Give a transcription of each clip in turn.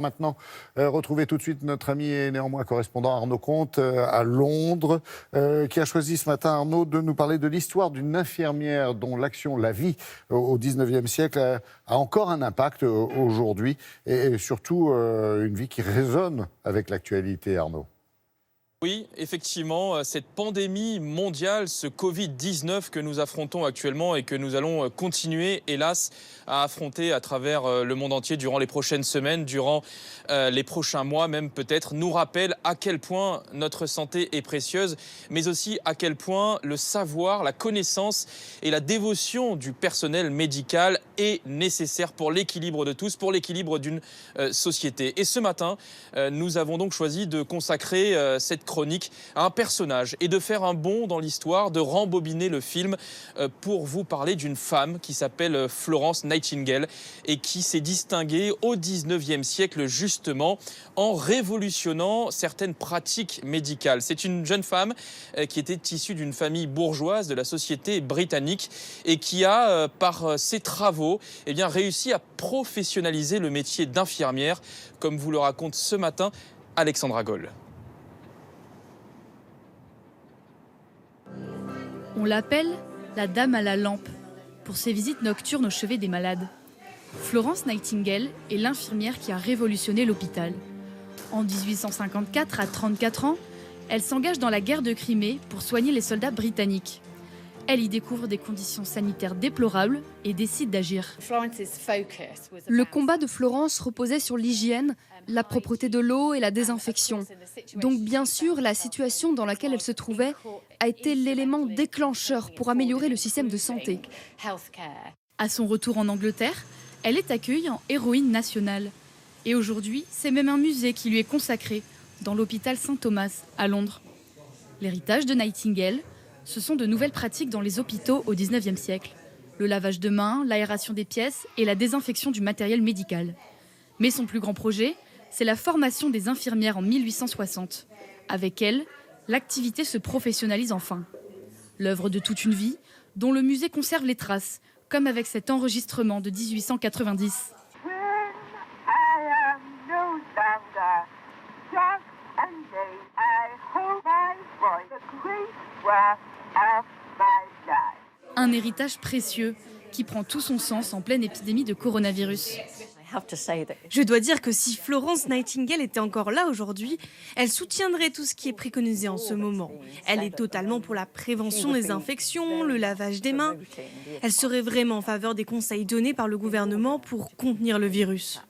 Maintenant, retrouver tout de suite notre ami et néanmoins correspondant Arnaud Comte à Londres, qui a choisi ce matin, Arnaud, de nous parler de l'histoire d'une infirmière dont l'action, la vie au 19e siècle a encore un impact aujourd'hui et surtout une vie qui résonne avec l'actualité, Arnaud. Oui, effectivement, cette pandémie mondiale, ce Covid-19 que nous affrontons actuellement et que nous allons continuer, hélas, à affronter à travers le monde entier durant les prochaines semaines, durant les prochains mois même peut-être, nous rappelle à quel point notre santé est précieuse, mais aussi à quel point le savoir, la connaissance et la dévotion du personnel médical est nécessaire pour l'équilibre de tous, pour l'équilibre d'une société. Et ce matin, nous avons donc choisi de consacrer cette chronique à un personnage et de faire un bond dans l'histoire, de rembobiner le film pour vous parler d'une femme qui s'appelle Florence Nightingale et qui s'est distinguée au 19e siècle justement en révolutionnant certaines pratiques médicales. C'est une jeune femme qui était issue d'une famille bourgeoise de la société britannique et qui a, par ses travaux, réussi à professionnaliser le métier d'infirmière, comme vous le raconte ce matin Alexandra Goll. On l'appelle la Dame à la lampe pour ses visites nocturnes au chevet des malades. Florence Nightingale est l'infirmière qui a révolutionné l'hôpital. En 1854, à 34 ans, elle s'engage dans la guerre de Crimée pour soigner les soldats britanniques. Elle y découvre des conditions sanitaires déplorables et décide d'agir. Le combat de Florence reposait sur l'hygiène, la propreté de l'eau et la désinfection. Donc bien sûr, la situation dans laquelle elle se trouvait a été l'élément déclencheur pour améliorer le système de santé. À son retour en Angleterre, elle est accueillie en héroïne nationale. Et aujourd'hui, c'est même un musée qui lui est consacré dans l'hôpital Saint-Thomas à Londres. L'héritage de Nightingale, ce sont de nouvelles pratiques dans les hôpitaux au 19e siècle. Le lavage de mains, l'aération des pièces et la désinfection du matériel médical. Mais son plus grand projet, c'est la formation des infirmières en 1860. Avec elle, l'activité se professionnalise enfin. L'œuvre de toute une vie, dont le musée conserve les traces, comme avec cet enregistrement de 1890. Un héritage précieux qui prend tout son sens en pleine épidémie de coronavirus. Je dois dire que si Florence Nightingale était encore là aujourd'hui, elle soutiendrait tout ce qui est préconisé en ce moment. Elle est totalement pour la prévention des infections, le lavage des mains. Elle serait vraiment en faveur des conseils donnés par le gouvernement pour contenir le virus.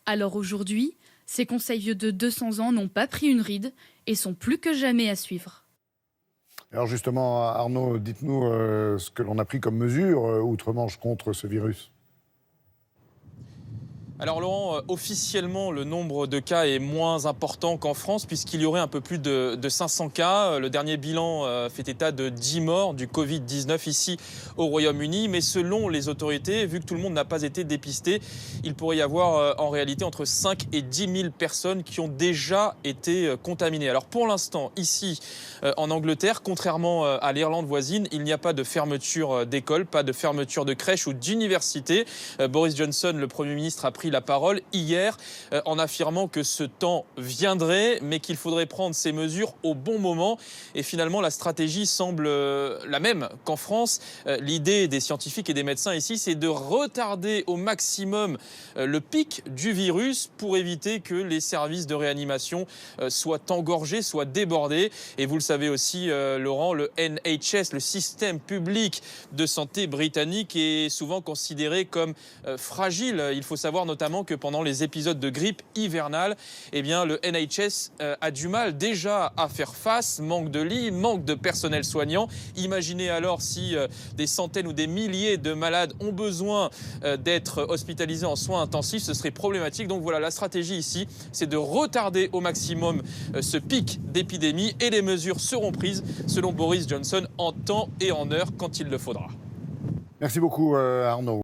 Alors aujourd'hui, ces conseils vieux de 200 ans n'ont pas pris une ride et sont plus que jamais à suivre. Alors justement, Arnaud, dites-nous ce que l'on a pris comme mesure outre-Manche contre ce virus. Alors Laurent, officiellement, le nombre de cas est moins important qu'en France puisqu'il y aurait un peu plus de 500 cas. Le dernier bilan fait état de 10 morts du Covid-19 ici au Royaume-Uni. Mais selon les autorités, vu que tout le monde n'a pas été dépisté, il pourrait y avoir en réalité entre 5 et 10 000 personnes qui ont déjà été contaminées. Alors pour l'instant, ici en Angleterre, contrairement à l'Irlande voisine, il n'y a pas de fermeture d'école, pas de fermeture de crèche ou d'université. Boris Johnson, le Premier ministre, a pris la parole hier en affirmant que ce temps viendrait, mais qu'il faudrait prendre ces mesures au bon moment. Et finalement, la stratégie semble la même qu'en France. L'idée des scientifiques et des médecins ici, c'est de retarder au maximum le pic du virus pour éviter que les services de réanimation soient engorgés, soient débordés. Et vous le savez aussi, Laurent, le NHS, le système public de santé britannique, est souvent considéré comme fragile. Il faut savoir notamment que pendant les épisodes de grippe hivernale, le NHS a du mal déjà à faire face, manque de lits, manque de personnel soignant. Imaginez alors si des centaines ou des milliers de malades ont besoin d'être hospitalisés en soins intensifs, ce serait problématique. Donc voilà, la stratégie ici, c'est de retarder au maximum ce pic d'épidémie et les mesures seront prises selon Boris Johnson en temps et en heure quand il le faudra. Merci beaucoup Arnaud.